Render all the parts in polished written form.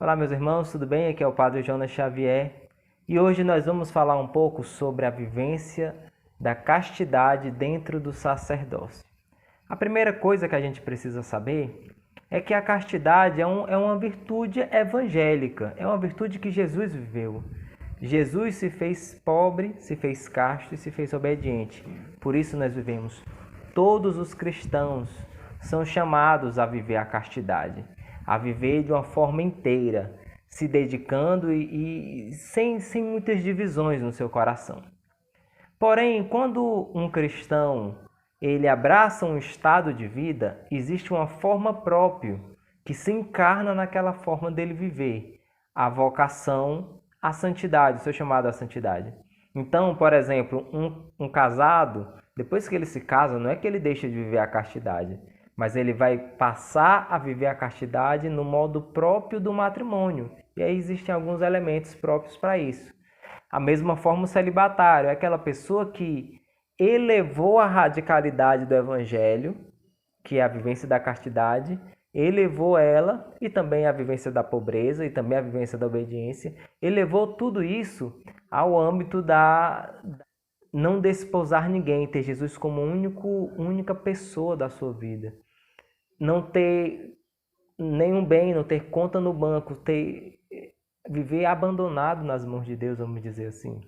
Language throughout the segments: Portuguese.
Olá, meus irmãos, tudo bem? Aqui é o Padre Jonas Xavier e hoje nós vamos falar um pouco sobre a vivência da castidade dentro do sacerdócio. A primeira coisa que a gente precisa saber é que a castidade é uma virtude evangélica, é uma virtude que Jesus viveu. Jesus se fez pobre, se fez casto e se fez obediente. Por isso nós vivemos. Todos os cristãos são chamados a viver a castidade, a viver de uma forma inteira, se dedicando e sem muitas divisões no seu coração. Porém, quando um cristão ele abraça um estado de vida, existe uma forma própria que se encarna naquela forma dele viver, a vocação à santidade, o seu chamado à santidade. Então, por exemplo, um casado, depois que ele se casa, não é que ele deixa de viver a castidade, mas ele vai passar a viver a castidade no modo próprio do matrimônio. E aí existem alguns elementos próprios para isso. A mesma forma, o celibatário é aquela pessoa que elevou a radicalidade do evangelho, que é a vivência da castidade, elevou ela e também a vivência da pobreza e também a vivência da obediência, elevou tudo isso ao âmbito da não desposar ninguém, ter Jesus como única pessoa da sua vida. Não ter nenhum bem, não ter conta no banco, viver abandonado nas mãos de Deus, vamos dizer assim.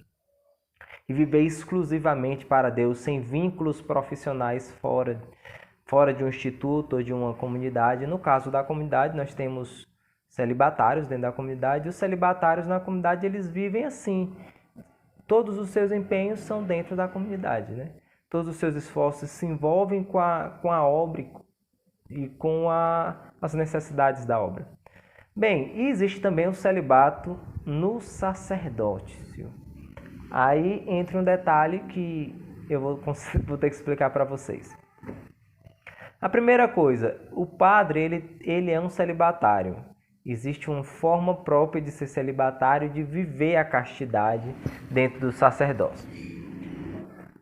E viver exclusivamente para Deus, sem vínculos profissionais fora de um instituto ou de uma comunidade. No caso da comunidade, nós temos celibatários dentro da comunidade, e os celibatários na comunidade eles vivem assim. Todos os seus empenhos são dentro da comunidade, né? Todos os seus esforços se envolvem com a obra e com as necessidades da obra. Bem, e existe também o celibato no sacerdócio. Aí entra um detalhe que eu vou ter que explicar para vocês. A primeira coisa, o padre ele é um celibatário. Existe uma forma própria de ser celibatário, de viver a castidade dentro do sacerdócio.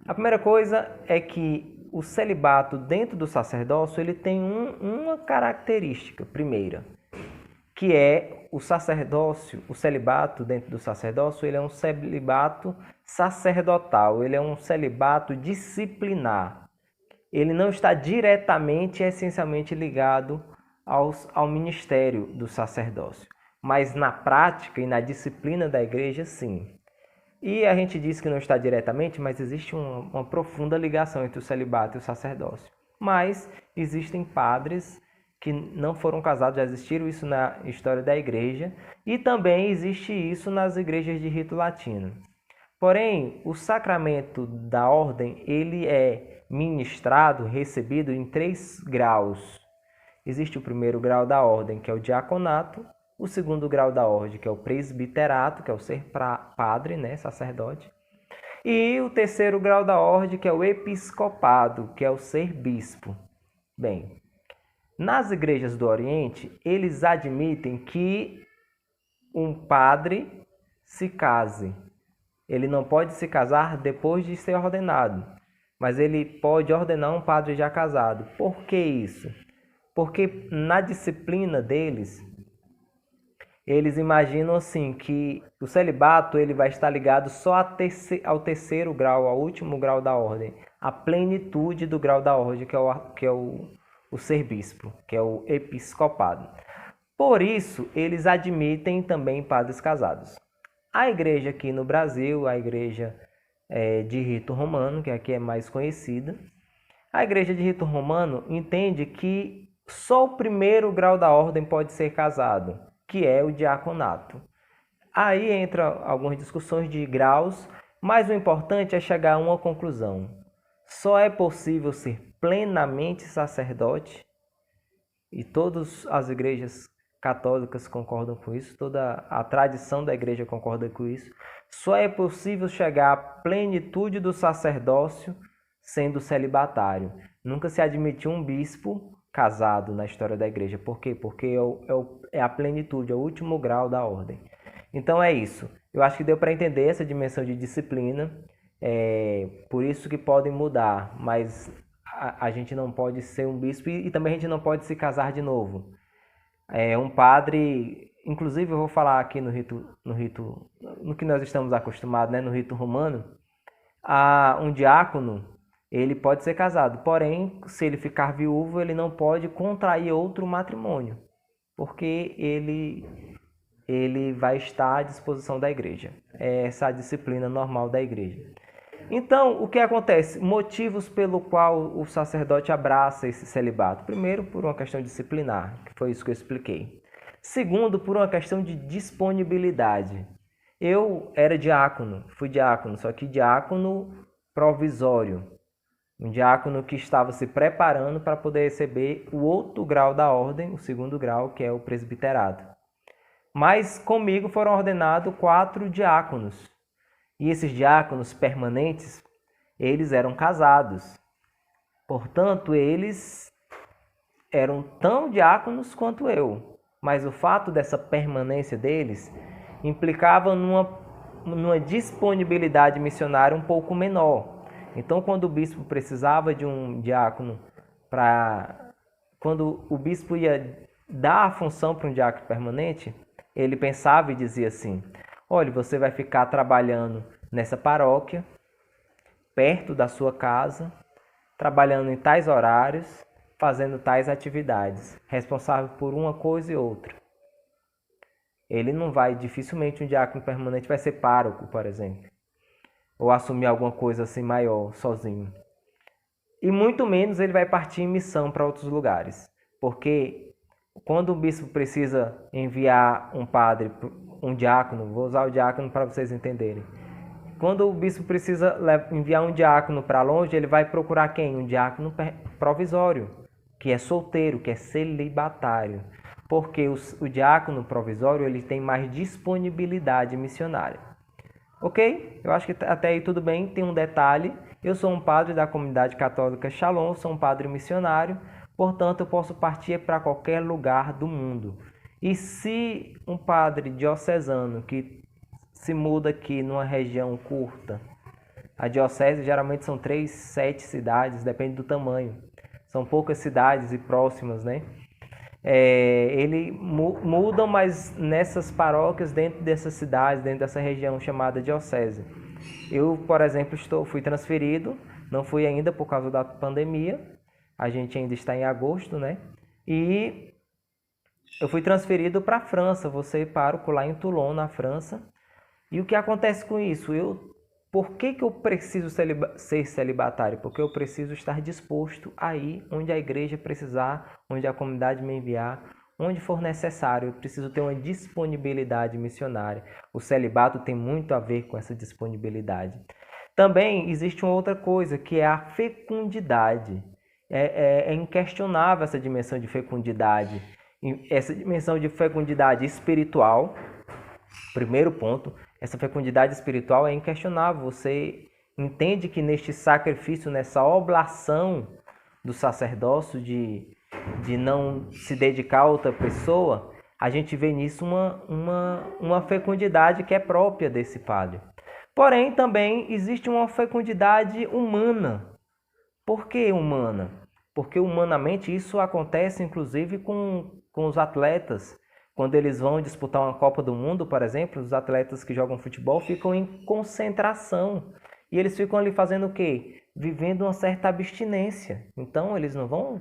A primeira coisa é que o celibato dentro do sacerdócio ele tem uma característica primeira, que é o sacerdócio, o celibato dentro do sacerdócio, ele é um celibato sacerdotal, ele é um celibato disciplinar. Ele não está diretamente e essencialmente ligado ao ministério do sacerdócio, mas na prática e na disciplina da igreja, sim. E a gente diz que não está diretamente, mas existe uma profunda ligação entre o celibato e o sacerdócio. Mas existem padres que não foram casados, já existiram isso na história da igreja, e também existe isso nas igrejas de rito latino. Porém, o sacramento da ordem, ele é ministrado, recebido em 3 graus. Existe o primeiro grau da ordem, que é o diaconato, o segundo grau da ordem, que é o presbiterato, que é o ser padre, né, sacerdote, e o terceiro grau da ordem, que é o episcopado, que é o ser bispo. Bem, nas igrejas do Oriente, eles admitem que um padre se case. Ele não pode se casar depois de ser ordenado, mas ele pode ordenar um padre já casado. Por que isso? Porque na disciplina deles, eles imaginam assim que o celibato ele vai estar ligado só ao terceiro grau, ao último grau da ordem, a plenitude do grau da ordem, que é o ser bispo, que é o episcopado. Por isso, eles admitem também padres casados. A igreja aqui no Brasil, a igreja de rito romano, que aqui é mais conhecida, a igreja de rito romano entende que só o primeiro grau da ordem pode ser casado, que é o diaconato. Aí entra algumas discussões de graus, mas o importante é chegar a uma conclusão. Só é possível ser plenamente sacerdote, e todas as igrejas católicas concordam com isso, toda a tradição da igreja concorda com isso. Só é possível chegar à plenitude do sacerdócio sendo celibatário. Nunca se admitiu um bispo casado na história da igreja. Por quê? Porque é a plenitude, é o último grau da ordem. Então é isso. Eu acho que deu para entender essa dimensão de disciplina. Por isso que podem mudar, mas a gente não pode ser um bispo e também a gente não pode se casar de novo. Um padre inclusive eu vou falar aqui no que nós estamos acostumados, né, no rito romano, um diácono, ele pode ser casado, porém, se ele ficar viúvo, ele não pode contrair outro matrimônio, porque ele vai estar à disposição da igreja. É essa a disciplina normal da igreja. Então, o que acontece? Motivos pelo qual o sacerdote abraça esse celibato. Primeiro, por uma questão disciplinar, que foi isso que eu expliquei. Segundo, por uma questão de disponibilidade. Eu era diácono, fui diácono, só que diácono provisório. Um diácono que estava se preparando para poder receber o outro grau da ordem, o segundo grau, que é o presbiterado. Mas comigo foram ordenados 4 diáconos. E esses diáconos permanentes, eles eram casados. Portanto, eles eram tão diáconos quanto eu. Mas o fato dessa permanência deles implicava numa disponibilidade missionária um pouco menor. Então, quando o bispo precisava de um diácono quando o bispo ia dar a função para um diácono permanente, ele pensava e dizia assim: olha, você vai ficar trabalhando nessa paróquia, perto da sua casa, trabalhando em tais horários, fazendo tais atividades, responsável por uma coisa e outra. Ele não vai, dificilmente um diácono permanente vai ser pároco, por exemplo, ou assumir alguma coisa assim maior, sozinho. E muito menos ele vai partir em missão para outros lugares, porque quando o bispo precisa enviar um padre, um diácono, vou usar o diácono para vocês entenderem. Quando o bispo precisa enviar um diácono para longe, ele vai procurar quem? Um diácono provisório, que é solteiro, que é celibatário. Porque o diácono provisório ele tem mais disponibilidade missionária. Ok? Eu acho que até aí tudo bem. Tem um detalhe. Eu sou um padre da comunidade católica Shalom, sou um padre missionário. Portanto, eu posso partir para qualquer lugar do mundo. E se um padre diocesano que se muda aqui numa região curta, a diocese geralmente são 3, 7 cidades, depende do tamanho. São poucas cidades e próximas, né? Ele mudam, mas nessas paróquias, dentro dessas cidades, dentro dessa região chamada diocese. Eu, por exemplo, fui transferido, não fui ainda por causa da pandemia, a gente ainda está em agosto, né? E eu fui transferido para a França, vou ser pároco lá em Toulon, na França. E o que acontece com isso? Por que eu preciso ser celibatário? Porque eu preciso estar disposto a ir onde a igreja precisar, onde a comunidade me enviar, onde for necessário. Eu preciso ter uma disponibilidade missionária. O celibato tem muito a ver com essa disponibilidade. Também existe uma outra coisa, que é a fecundidade. É inquestionável essa dimensão de fecundidade. Essa dimensão de fecundidade espiritual, primeiro ponto. Essa fecundidade espiritual é inquestionável. Você entende que neste sacrifício, nessa oblação do sacerdócio de não se dedicar a outra pessoa, a gente vê nisso uma fecundidade que é própria desse padre. Porém, também existe uma fecundidade humana. Por que humana? Porque humanamente isso acontece inclusive com os atletas. Quando eles vão disputar uma Copa do Mundo, por exemplo, os atletas que jogam futebol ficam em concentração. E eles ficam ali fazendo o quê? Vivendo uma certa abstinência. Então, eles não vão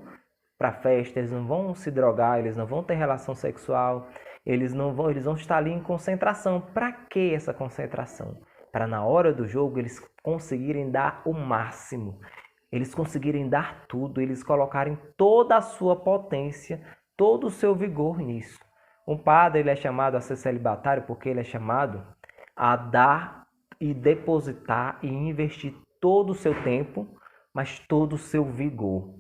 para festa, eles não vão se drogar, eles não vão ter relação sexual, eles vão estar ali em concentração. Para que essa concentração? Para na hora do jogo eles conseguirem dar o máximo. Eles conseguirem dar tudo, eles colocarem toda a sua potência, todo o seu vigor nisso. Um padre ele é chamado a ser celibatário porque ele é chamado a dar e depositar e investir todo o seu tempo, mas todo o seu vigor,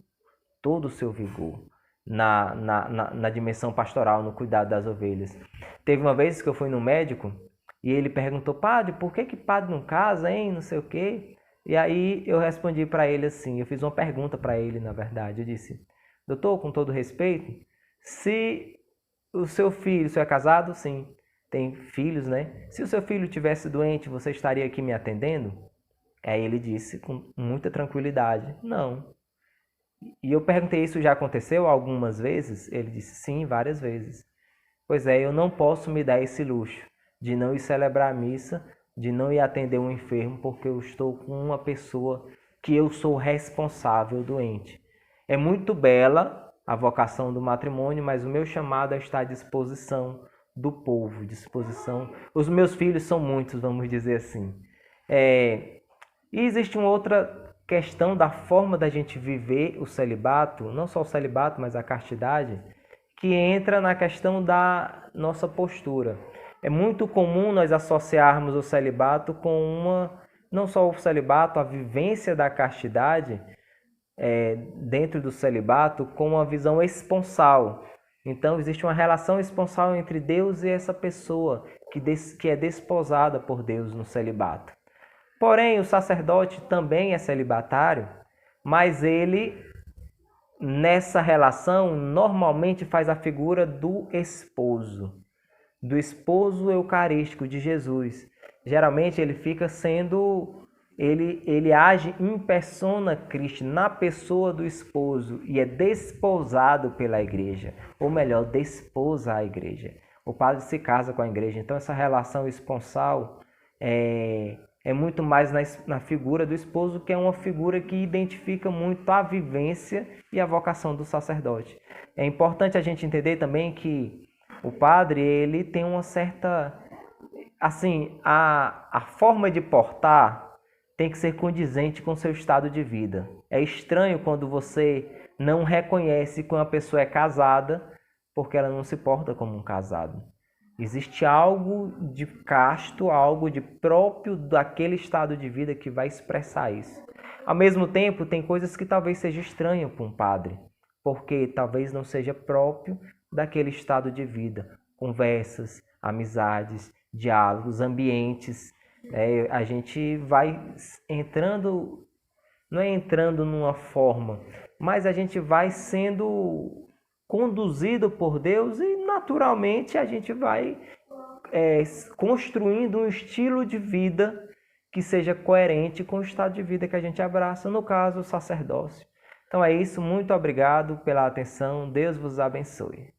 na dimensão pastoral, no cuidado das ovelhas. Teve uma vez que eu fui no médico e ele perguntou: padre, por que padre não casa, hein? Não sei o quê. E aí eu respondi para ele assim, eu fiz uma pergunta para ele, na verdade. Eu disse: doutor, com todo respeito, se o seu é casado? Sim. Tem filhos, né? Se o seu filho tivesse doente, você estaria aqui me atendendo? Aí ele disse com muita tranquilidade: não. E eu perguntei: isso já aconteceu algumas vezes? Ele disse: sim, várias vezes. Pois é, eu não posso me dar esse luxo de não ir celebrar a missa, de não ir atender um enfermo, porque eu estou com uma pessoa que eu sou responsável doente. É muito bela a vocação do matrimônio, mas o meu chamado é estar à disposição do povo, disposição. Os meus filhos são muitos, vamos dizer assim. E existe uma outra questão da forma da gente viver o celibato, não só o celibato, mas a castidade, que entra na questão da nossa postura. É muito comum nós associarmos o celibato com não só o celibato, a vivência da castidade dentro do celibato, com uma visão esponsal. Então, existe uma relação esponsal entre Deus e essa pessoa que é desposada por Deus no celibato. Porém, o sacerdote também é celibatário, mas ele, nessa relação, normalmente faz a figura do esposo eucarístico de Jesus. Geralmente ele fica sendo, ele age in persona Christi, na pessoa do esposo, e é desposado pela igreja, ou melhor, desposa a igreja. O padre se casa com a igreja, então essa relação esponsal é muito mais na figura do esposo, que é uma figura que identifica muito a vivência e a vocação do sacerdote. É importante a gente entender também que o padre, ele tem uma certa... Assim, a forma de portar tem que ser condizente com o seu estado de vida. É estranho quando você não reconhece que uma pessoa é casada porque ela não se porta como um casado. Existe algo de casto, algo de próprio daquele estado de vida que vai expressar isso. Ao mesmo tempo, tem coisas que talvez seja estranho para um padre, porque talvez não seja próprio daquele estado de vida. Conversas, amizades, diálogos, ambientes. A gente vai entrando, não é entrando numa forma, mas a gente vai sendo conduzido por Deus e naturalmente a gente vai construindo um estilo de vida que seja coerente com o estado de vida que a gente abraça, no caso, o sacerdócio. Então é isso, muito obrigado pela atenção, Deus vos abençoe.